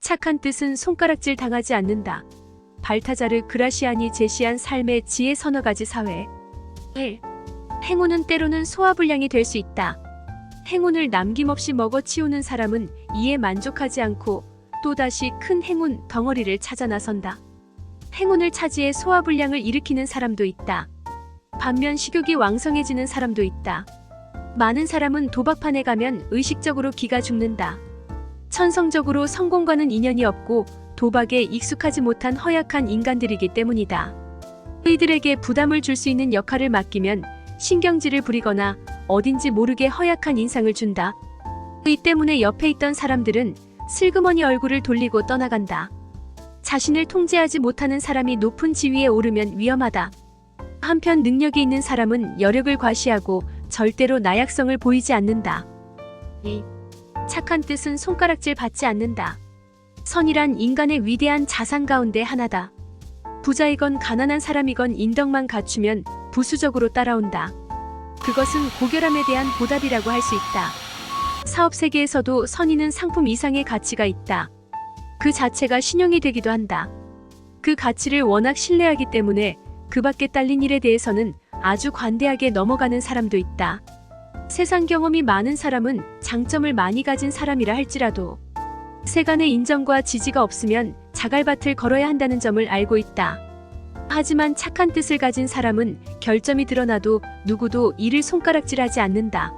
착한 뜻은 손가락질 당하지 않는다. 발타자르 그라시안이 제시한 삶의 지혜 서너 가지 사회. 1. 행운은 때로는 소화불량이 될 수 있다. 행운을 남김없이 먹어치우는 사람은 이에 만족하지 않고 또다시 큰 행운 덩어리를 찾아 나선다. 행운을 차지해 소화불량을 일으키는 사람도 있다. 반면 식욕이 왕성해지는 사람도 있다. 많은 사람은 도박판에 가면 의식적으로 기가 죽는다. 천성적으로 성공과는 인연이 없고 도박에 익숙하지 못한 허약한 인간들이기 때문이다. 이들에게 부담을 줄 수 있는 역할을 맡기면 신경질을 부리거나 어딘지 모르게 허약한 인상을 준다. 이 때문에 옆에 있던 사람들은 슬그머니 얼굴을 돌리고 떠나간다. 자신을 통제하지 못하는 사람이 높은 지위에 오르면 위험하다. 한편 능력이 있는 사람은 여력을 과시하고 절대로 나약성을 보이지 않는다. 2. 착한 뜻은 손가락질 받지 않는다. 선이란 인간의 위대한 자산 가운데 하나다. 부자이건 가난한 사람이건 인덕만 갖추면 부수적으로 따라온다. 그것은 고결함에 대한 보답이라고 할 수 있다. 사업 세계에서도 선의는 상품 이상의 가치가 있다. 그 자체가 신용이 되기도 한다. 그 가치를 워낙 신뢰하기 때문에 그 밖에 딸린 일에 대해서는 아주 관대하게 넘어가는 사람도 있다. 세상 경험이 많은 사람은 장점을 많이 가진 사람이라 할지라도 세간의 인정과 지지가 없으면 자갈밭을 걸어야 한다는 점을 알고 있다. 하지만 착한 뜻을 가진 사람은 결점이 드러나도 누구도 이를 손가락질하지 않는다.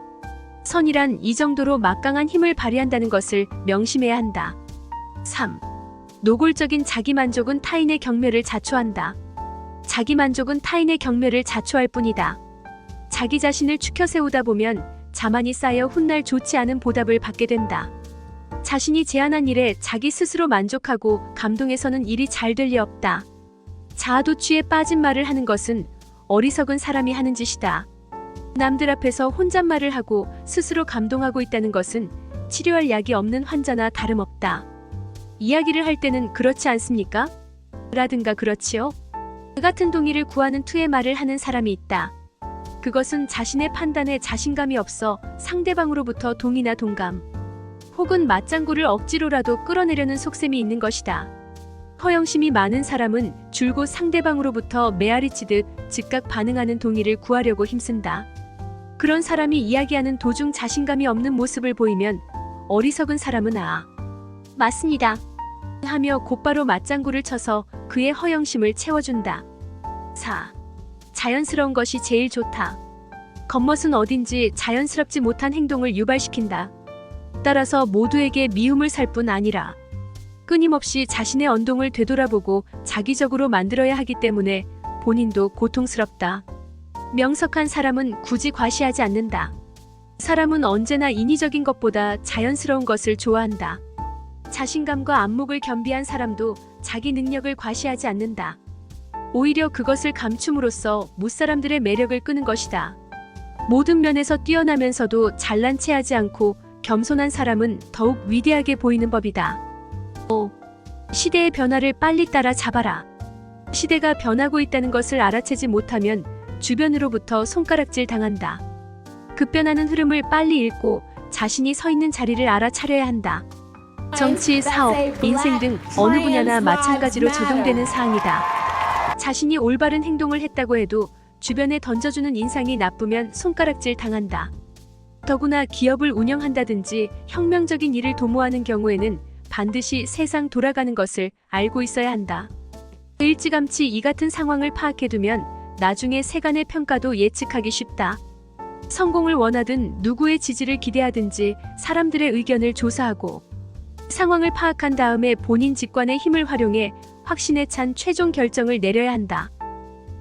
선이란 이 정도로 막강한 힘을 발휘한다는 것을 명심해야 한다. 3. 노골적인 자기만족은 타인의 경멸을 자초한다. 자기만족은 타인의 경멸을 자초할 뿐이다. 자기 자신을 추켜 세우다 보면 자만이 쌓여 훗날 좋지 않은 보답을 받게 된다. 자신이 제안한 일에 자기 스스로 만족하고 감동해서는 일이 잘 될 리 없다. 자아도취에 빠진 말을 하는 것은 어리석은 사람이 하는 짓이다. 남들 앞에서 혼잣말을 하고 스스로 감동하고 있다는 것은 치료할 약이 없는 환자나 다름없다. 이야기를 할 때는 그렇지 않습니까? 라든가 그렇지요? 그 같은 동의를 구하는 투의 말을 하는 사람이 있다. 그것은 자신의 판단에 자신감이 없어 상대방으로부터 동의나 동감 혹은 맞장구를 억지로라도 끌어내려는 속셈이 있는 것이다. 허영심이 많은 사람은 줄곧 상대방으로부터 메아리치듯 즉각 반응하는 동의를 구하려고 힘쓴다. 그런 사람이 이야기하는 도중 자신감이 없는 모습을 보이면 어리석은 사람은 맞습니다 하며 곧바로 맞장구를 쳐서 그의 허영심을 채워준다. 4. 자연스러운 것이 제일 좋다. 겉멋은 어딘지 자연스럽지 못한 행동을 유발시킨다. 따라서 모두에게 미움을 살 뿐 아니라 끊임없이 자신의 언동을 되돌아보고 자기적으로 만들어야 하기 때문에 본인도 고통스럽다. 명석한 사람은 굳이 과시하지 않는다. 사람은 언제나 인위적인 것보다 자연스러운 것을 좋아한다. 자신감과 안목을 겸비한 사람도 자기 능력을 과시하지 않는다. 오히려 그것을 감춤으로써 무사람들의 매력을 끄는 것이다. 모든 면에서 뛰어나면서도 잘난 체하지 않고 겸손한 사람은 더욱 위대하게 보이는 법이다. 5. 시대의 변화를 빨리 따라잡아라. 시대가 변하고 있다는 것을 알아채지 못하면 주변으로부터 손가락질 당한다. 급변하는 흐름을 빨리 읽고 자신이 서 있는 자리를 알아차려야 한다. 정치, 사업, 인생 등 어느 분야나 마찬가지로 적용되는 사항이다. 자신이 올바른 행동을 했다고 해도 주변에 던져주는 인상이 나쁘면 손가락질 당한다. 더구나 기업을 운영한다든지 혁명적인 일을 도모하는 경우에는 반드시 세상 돌아가는 것을 알고 있어야 한다. 일찌감치 이 같은 상황을 파악해두면 나중에 세간의 평가도 예측하기 쉽다. 성공을 원하든 누구의 지지를 기대하든지 사람들의 의견을 조사하고 상황을 파악한 다음에 본인 직관의 힘을 활용해 확신에 찬 최종 결정을 내려야 한다.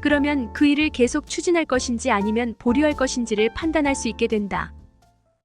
그러면 그 일을 계속 추진할 것인지 아니면 보류할 것인지를 판단할 수 있게 된다.